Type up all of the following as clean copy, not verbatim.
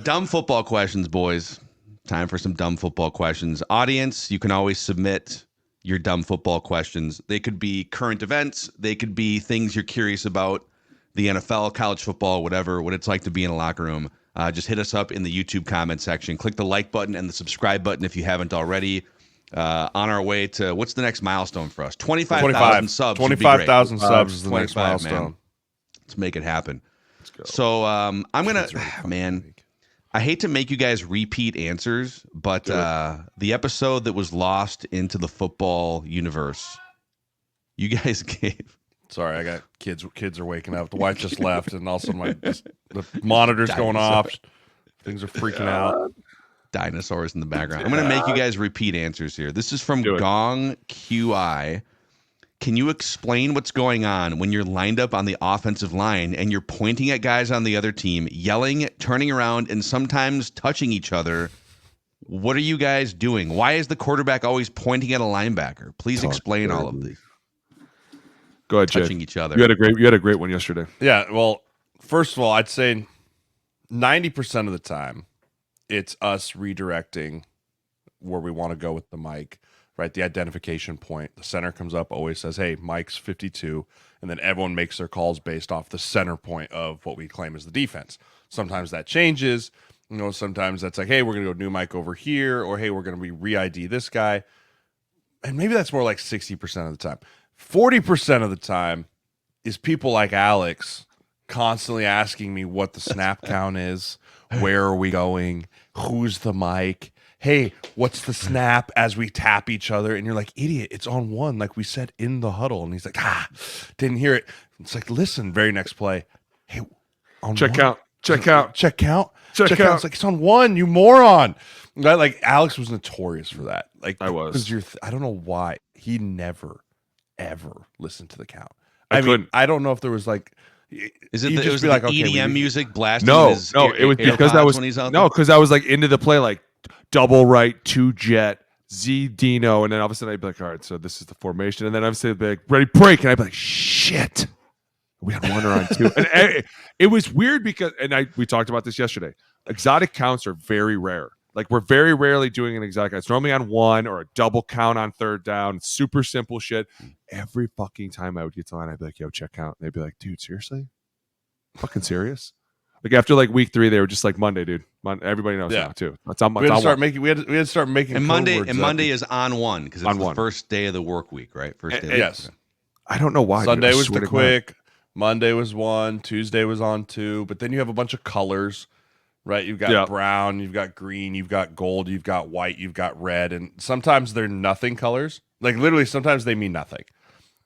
Dumb football questions, boys. Time for some dumb football questions. Audience, you can always submit your dumb football questions. They could be current events. They could be things you're curious about, the NFL, college football, whatever, what it's like to be in a locker room. Just hit us up in the YouTube comment section. Click the like button and the subscribe button if you haven't already. On our way to, what's the next milestone for us? 25,000 subs. 25,000 subs is the next milestone. Man. Let's make it happen. Let's go. So I'm going to, man, I hate to make you guys repeat answers, but the episode that was lost into the football universe, you guys gave. Sorry, I got kids. Kids are waking up. The wife just left, and also the monitor's going off. Things are freaking out. Dinosaurs in the background. I'm going to make you guys repeat answers here. This is from Gong QI. Can you explain what's going on when you're lined up on the offensive line and you're pointing at guys on the other team, yelling, turning around, and sometimes touching each other? What are you guys doing? Why is the quarterback always pointing at a linebacker? Please explain all of these. Go ahead, touching each other. You had a great one yesterday. Yeah. Well, first of all, I'd say 90% of the time, it's us redirecting where we want to go with the mic, right? The identification point. The center comes up, always says, hey, Mike's 52. And then everyone makes their calls based off the center point of what we claim is the defense. Sometimes that changes. Sometimes that's like, hey, we're going to go new Mike over here. Or, hey, we're going to re-ID this guy. And maybe that's more like 60% of the time. 40% of the time is people like Alex constantly asking me what the snap count is. Where are we going? Who's the mic? Hey, what's the snap as we tap each other? And you're like, idiot, it's on one, like we said in the huddle. And he's like, didn't hear it. It's like, listen, very next play. Hey, on check one? count. Check count. It's like, it's on one, you moron. Right? Like Alex was notorious for that. Like I was. I don't know why. He never, ever listened to the count. I mean, I don't know if there was like, is it just was be like okay, EDM music blasting? No, it was because I was because I was like into the play, like double right, two jet, Z Dino, and then all of a sudden I'd be like, all right, so this is the formation, and then I'd say like, ready break, and I'd be like, shit, we had one or on two, and it was weird because, we talked about this yesterday. Exotic counts are very rare. Like we're very rarely doing an exotic count. It's normally on one or a double count on third down. Super simple shit. Every fucking time I would get to line, I'd be like, yo, check count. And they'd be like, dude, seriously? Fucking serious? Like after like week 3, they were just like Monday, dude. Everybody knows now too. That's on, we had to start making and Monday is on one because it's the first day of the work week, right? First day. Yes. I don't know why. Sunday was the quick. Monday was 1. Tuesday was on 2. But then you have a bunch of colors. Right, you've got brown, you've got green, you've got gold, you've got white, you've got red, and sometimes they're nothing colors. Like literally, sometimes they mean nothing.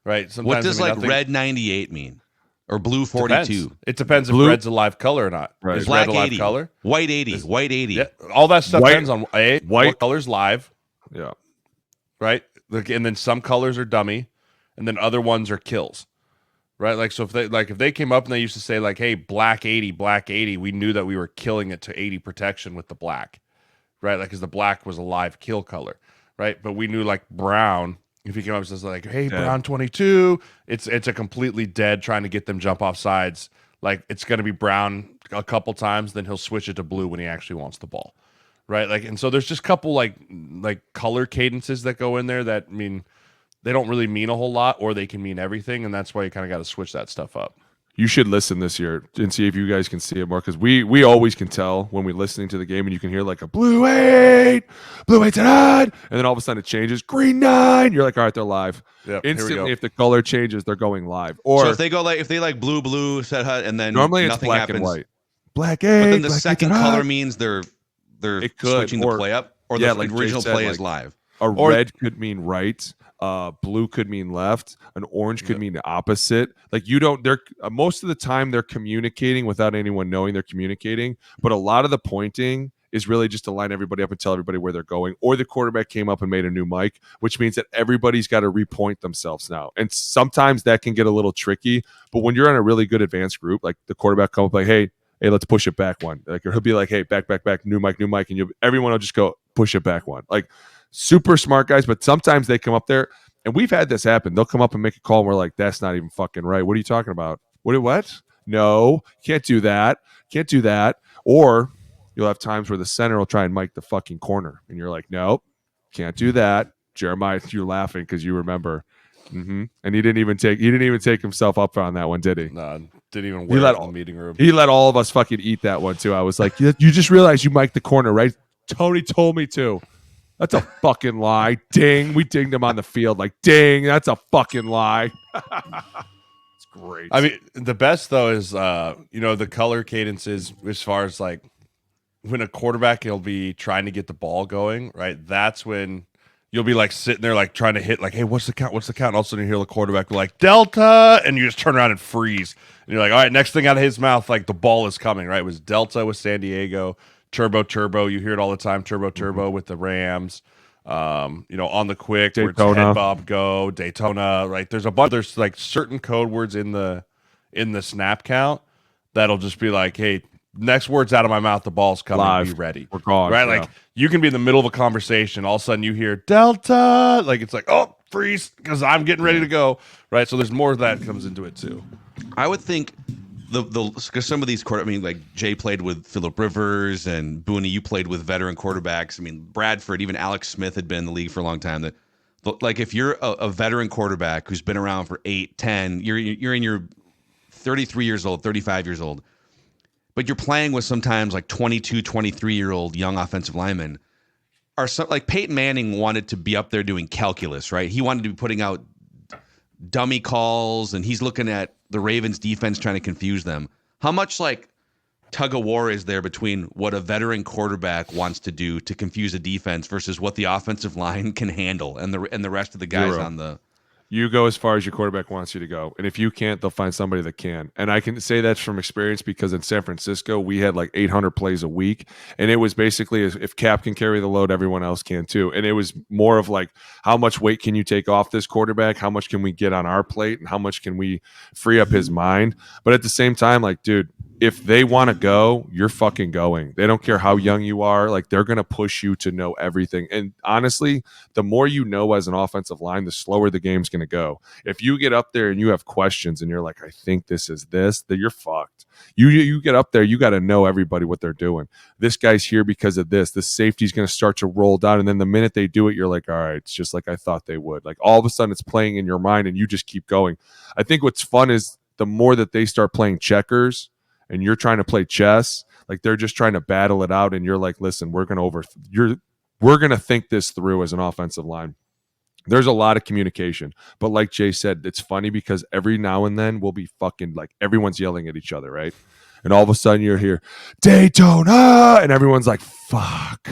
Right? Sometimes what does like nothing. Red 98 mean, or blue 42? It depends if red's a live color or not. Right. Is Black red a live 80, color? White 80, white 80. Yeah, all that stuff depends on what color's live. Yeah. Right, and then some colors are dummy, and then other ones are kills. Right, like so if they came up and they used to say like, hey, black 80, we knew that we were killing it to 80 protection with the black, right? Like because the black was a live kill color, right? But we knew like brown, if he came up and says like, hey, brown 22, it's a completely dead trying to get them jump off sides. Like it's gonna be brown a couple times, then he'll switch it to blue when he actually wants the ball, right? Like and so there's just a couple like color cadences that go in there that mean. They don't really mean a whole lot, or they can mean everything, and that's why you kind of got to switch that stuff up. You should listen this year and see if you guys can see it more, because we always can tell when we're listening to the game, and you can hear like a blue 8's on, and then all of a sudden it changes green 9. You're like, all right, they're live. Yep, instantly. If the color changes, they're going live. Or so if they like blue set HUD, and then normally nothing it's black happens. And white. Black 8. But then the second color means they're switching the play up, or the original play is live. Red could mean right. Blue could mean left. An orange could mean the opposite. Like they're most of the time they're communicating without anyone knowing they're communicating. But a lot of the pointing is really just to line everybody up and tell everybody where they're going. Or the quarterback came up and made a new mic, which means that everybody's got to repoint themselves now. And sometimes that can get a little tricky. But when you're in a really good advanced group, like the quarterback come up like, hey, let's push it back one. Like he'll be like, hey, back, new mic, and everyone will just go push it back one. Like. Super smart guys, but sometimes they come up there, and we've had this happen. They'll come up and make a call, and we're like, that's not even fucking right. What are you talking about? What? No, can't do that. Or you'll have times where the center will try and mic the fucking corner, and you're like, nope, can't do that. Jeremiah, you're laughing because you remember. And he didn't even take himself up on that one, did he? No, didn't even wear it in the meeting room. He let all of us fucking eat that one too. I was like, you just realized you mic'd the corner, right? Tony told me to. That's a fucking lie. Ding. We dinged him on the field. Like, ding. That's a fucking lie. It's great. I mean, the best though is the color cadences as far as like when a quarterback will be trying to get the ball going, right? That's when you'll be like sitting there like trying to hit like, hey, what's the count? And all of a sudden you hear the quarterback be like, Delta, and you just turn around and freeze. And you're like, all right, next thing out of his mouth, like the ball is coming, right? It was Delta with San Diego, turbo. You hear it all the time, turbo with the Rams. On the quick, Daytona. where it's head bob go, Daytona, right? There's like certain code words in the snap count that'll just be like, hey, next words out of my mouth, the ball's coming, Live. be ready. We're gone. Right? Yeah. Like you can be in the middle of a conversation, all of a sudden you hear Delta, like it's like, oh, freeze, because I'm getting ready to go. Right. So there's more of that comes into it too. I would think because some of these like Jay played with Phillip Rivers and Boone, you played with veteran quarterbacks. I mean, Bradford, even Alex Smith had been in the league for a long time. Like if you're a veteran quarterback who's been around for 8, 10, you're in your 33 years old, 35 years old, but you're playing with sometimes like 22, 23-year-old young offensive linemen. Like Peyton Manning wanted to be up there doing calculus, right? He wanted to be putting out dummy calls, and he's looking at the Ravens defense trying to confuse them. How much like tug of war is there between what a veteran quarterback wants to do to confuse a defense versus what the offensive line can handle and the rest of the guys Zero. on the You go as far as your quarterback wants you to go. And if you can't, they'll find somebody that can. And I can say that's from experience because in San Francisco, we had like 800 plays a week. And it was basically if Cap can carry the load, everyone else can too. And it was more of like, how much weight can you take off this quarterback? How much can we get on our plate? And how much can we free up his mind? But at the same time, like, dude, if they want to go, you're fucking going. They don't care how young you are. Like, they're going to push you to know everything. And honestly, the more you know as an offensive line, the slower the game's going to go. If you get up there and you have questions and you're like, I think this is this, then you're fucked. You get up there, you got to know everybody what they're doing. This guy's here because of this. This safety's going to start to roll down. And then the minute they do it, you're like, all right, it's just like I thought they would. Like all of a sudden it's playing in your mind and you just keep going. I think what's fun is the more that they start playing checkers and you're trying to play chess, like they're just trying to battle it out. And you're like, listen, we're going to think this through as an offensive line. There's a lot of communication, but like Jay said, it's funny because every now and then we'll be fucking like everyone's yelling at each other, right? And all of a sudden you're here, Daytona, and everyone's like, fuck,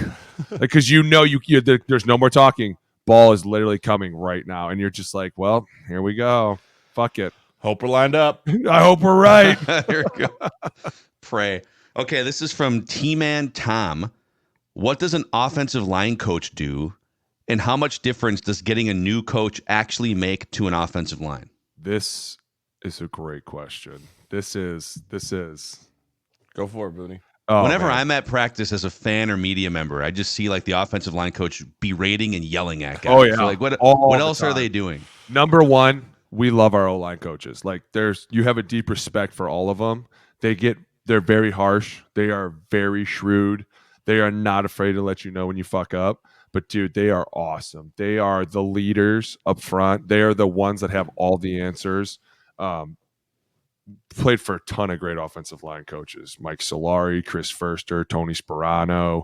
because there's no more talking. Ball is literally coming right now, and you're just like, well, here we go. Fuck it. Hope we're lined up. I hope we're right. Here we go. Pray. Okay, this is from T-Man Tom. What does an offensive line coach do? And how much difference does getting a new coach actually make to an offensive line? This is a great question. This is. Go for it, Booney. Oh, Whenever man. I'm at practice as a fan or media member, I just see like the offensive line coach berating and yelling at guys. Oh, yeah. So, like what All the else are time. they doing? Number one, we love our O-line coaches. Like you have a deep respect for all of them. They're very harsh. They are very shrewd. They are not afraid to let you know when you fuck up. But dude, they are awesome. They are the leaders up front. They are the ones that have all the answers. Played for a ton of great offensive line coaches: Mike Solari, Chris Furster, Tony Sperano,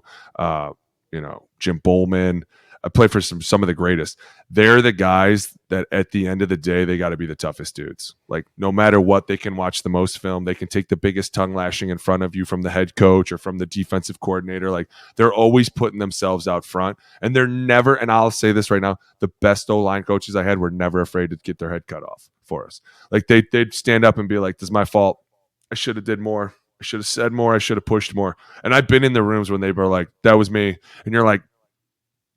Jim Bowman. I played for some of the greatest. They're the guys that at the end of the day, they got to be the toughest dudes. Like no matter what, they can watch the most film. They can take the biggest tongue lashing in front of you from the head coach or from the defensive coordinator. Like they're always putting themselves out front, and they're never, and I'll say this right now, the best O-line coaches I had were never afraid to get their head cut off for us. Like they'd stand up and be like, this is my fault. I should have did more. I should have said more. I should have pushed more. And I've been in the rooms when they were like, that was me. And you're like,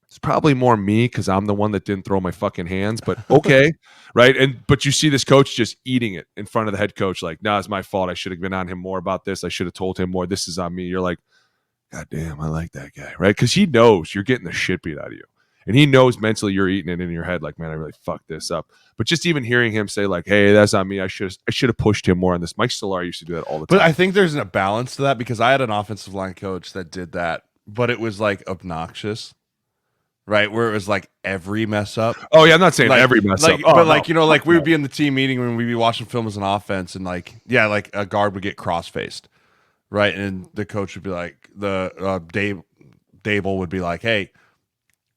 it's probably more me because I'm the one that didn't throw my fucking hands, but okay. Right. But you see this coach just eating it in front of the head coach. Like, nah, it's my fault. I should have been on him more about this. I should have told him more. This is on me. You're like, God damn, I like that guy. Right. Because he knows you're getting the shit beat out of you. And he knows mentally you're eating it in your head, like, man, I really fucked this up. But just even hearing him say, like, hey, that's on me. I should have pushed him more on this. Mike Stolar used to do that all the time. But I think there's a balance to that because I had an offensive line coach that did that, but it was like obnoxious. Right, where it was like every mess up. Oh yeah, I'm not saying like, every mess like, up. Oh, but no. like, you know, like we would be in the team meeting when we'd be watching film as an offense, and like, yeah, like a guard would get cross-faced, right, and the coach would be like, Dable would be like, hey,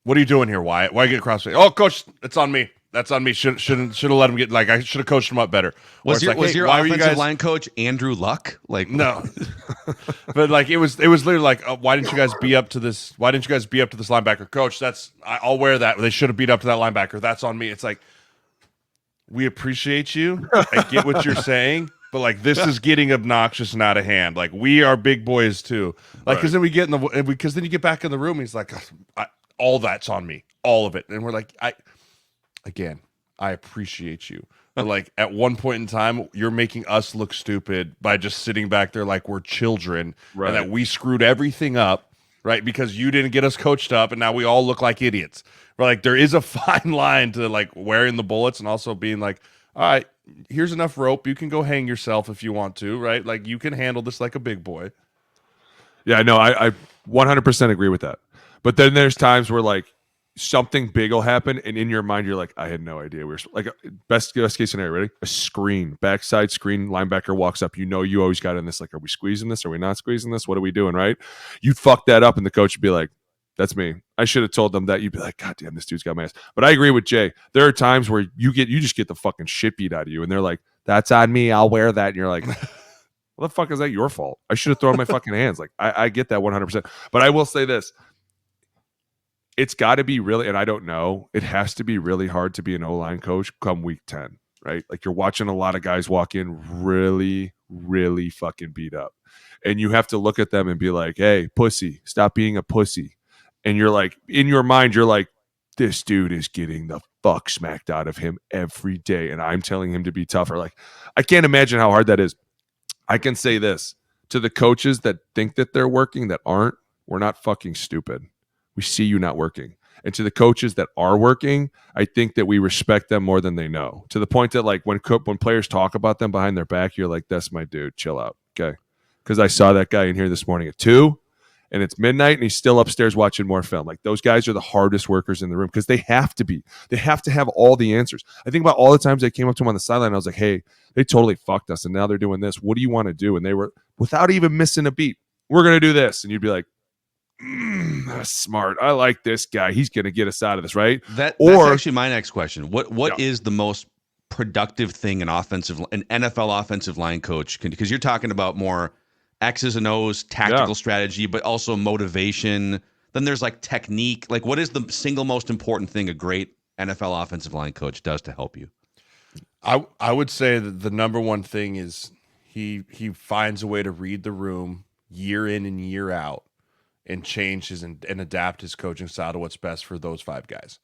what are you doing here, Wyatt? Why you get cross-faced? Oh, coach, it's on me. That's on me. Shouldn't have let him get, like, I should have coached him up better. Was your like, hey, offensive line coach Andrew Luck? Like, no, but like it was literally like, why didn't you guys be up to this? Why didn't you guys be up to this linebacker, coach? I'll wear that. They should have beat up to that linebacker. That's on me. It's like, we appreciate you. I get what you're saying, but like this is getting obnoxious and out of hand. Like we are big boys too. Like because then we get because then you get back in the room. He's like, all that's on me, all of it, and we're like, I appreciate you. But like at one point in time, you're making us look stupid by just sitting back there like we're children, Right. and that we screwed everything up, right? Because you didn't get us coached up, and now we all look like idiots. But like there is a fine line to like wearing the bullets and also being like, all right, here's enough rope. You can go hang yourself if you want to, right? Like you can handle this like a big boy. Yeah, no, I 100% agree with that. But then there's times where like something big will happen, and in your mind you're like, I had no idea. We were like, best case scenario, ready? A screen, backside screen, linebacker walks up. You know, you always got in this, like, are we squeezing this? Are we not squeezing this? What are we doing, right? You fuck that up, and the coach would be like, that's me. I should have told them that. You'd be like, God damn, this dude's got my ass. But I agree with Jay. There are times where you just get the fucking shit beat out of you, and they're like, that's on me. I'll wear that. And you're like, well, the fuck is that your fault? I should have thrown my fucking hands. Like, I get that 100%. But I will say this. It's got to be really, and I don't know, it has to be really hard to be an O-line coach come week 10, right? Like you're watching a lot of guys walk in really, really fucking beat up. And you have to look at them and be like, hey, pussy, stop being a pussy. And you're like, in your mind, you're like, this dude is getting the fuck smacked out of him every day. And I'm telling him to be tougher. Like, I can't imagine how hard that is. I can say this to the coaches that think that they're working that aren't, we're not fucking stupid. We see you not working. And to the coaches that are working, I think that we respect them more than they know. To the point that like when players talk about them behind their back, you're like, that's my dude. Chill out. Okay. Because I saw that guy in here this morning at 2 and it's midnight and he's still upstairs watching more film. Like those guys are the hardest workers in the room because they have to be. They have to have all the answers. I think about all the times I came up to him on the sideline. I was like, hey, they totally fucked us. And now they're doing this. What do you want to do? And they were, without even missing a beat, we're going to do this. And you'd be like, that's smart. I like this guy. He's going to get us out of this, right? That's actually my next question. What is the most productive thing an NFL offensive line coach can, because you're talking about more X's and O's, tactical strategy, but also motivation. Then there's like technique. Like what is the single most important thing a great NFL offensive line coach does to help you? I would say that the number one thing is he finds a way to read the room year in and year out and change and adapt his coaching style to what's best for those 5 guys,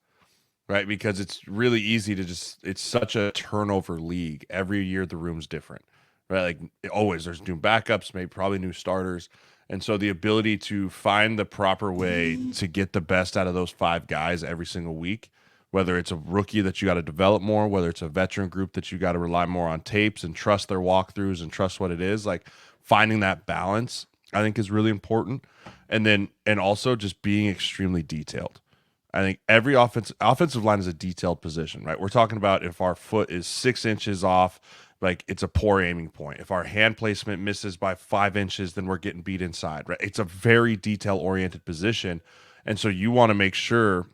right? Because it's really easy to it's such a turnover league. Every year the room's different, right? Like always there's new backups, maybe probably new starters. And so the ability to find the proper way to get the best out of those 5 guys every single week, whether it's a rookie that you got to develop more, whether it's a veteran group that you got to rely more on tapes and trust their walkthroughs and trust what it is, like finding that balance, I think is really important. And also just being extremely detailed. I think every offensive line is a detailed position, right? We're talking about if our foot is 6 inches off, like it's a poor aiming point. If our hand placement misses by 5 inches, then we're getting beat inside, right? It's a very detail oriented position. And so you want to make sure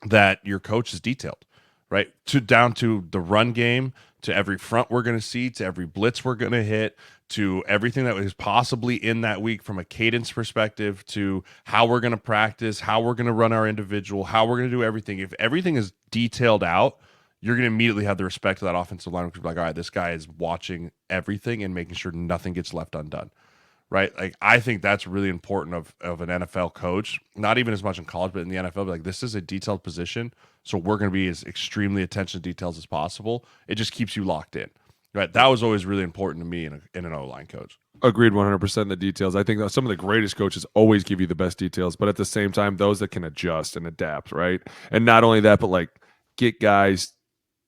that your coach is detailed, right? Down to the run game, to every front we're going to see, to every blitz we're going to hit, to everything that is possibly in that week from a cadence perspective, to how we're going to practice, how we're going to run our individual, how we're going to do everything. If everything is detailed out, you're going to immediately have the respect of that offensive line, because like, all right, this guy is watching everything and making sure nothing gets left undone, right? Like, I think that's really important of an NFL coach, not even as much in college, but in the NFL, like, this is a detailed position, so we're going to be as extremely attention to details as possible. It just keeps you locked in. Right, that was always really important to me in an O-line coach. Agreed 100% the details. I think that some of the greatest coaches always give you the best details, but at the same time, those that can adjust and adapt, right? And not only that, but like get guys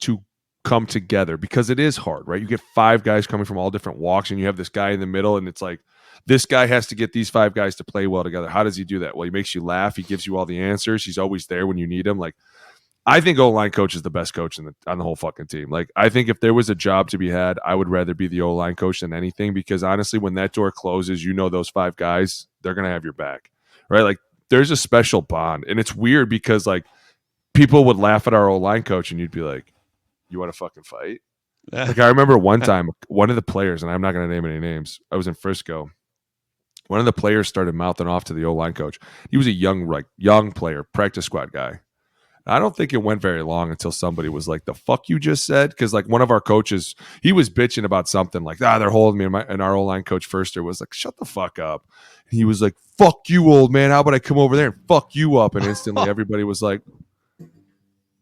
to come together because it is hard, right? You get 5 guys coming from all different walks and you have this guy in the middle and it's like this guy has to get these 5 guys to play well together. How does he do that? Well, he makes you laugh. He gives you all the answers. He's always there when you need him. Like I think O-line coach is the best coach on the whole fucking team. Like, I think if there was a job to be had, I would rather be the O-line coach than anything because honestly, when that door closes, you know those 5 guys, they're going to have your back, right? Like, there's a special bond. And it's weird because, like, people would laugh at our O-line coach and you'd be like, you want to fucking fight? Like, I remember one time, one of the players, and I'm not going to name any names, I was in Frisco. One of the players started mouthing off to the O-line coach. He was a young player, practice squad guy. I don't think it went very long until somebody was like, the fuck you just said? Because like one of our coaches, he was bitching about something like, they're holding me. And our O-line coach Firster was like, shut the fuck up. And he was like, fuck you, old man. How about I come over there and fuck you up? And instantly everybody was like,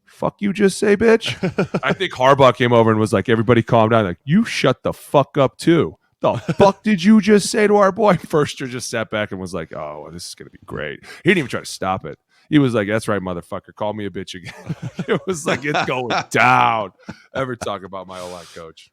fuck you just say, bitch. I think Harbaugh came over and was like, everybody calm down. Like, you shut the fuck up too. The fuck did you just say to our boy? Firster just sat back and was like, oh, well, this is going to be great. He didn't even try to stop it. He was like, that's right, motherfucker. Call me a bitch again. It was like, it's going down. Ever talk about my O-line coach.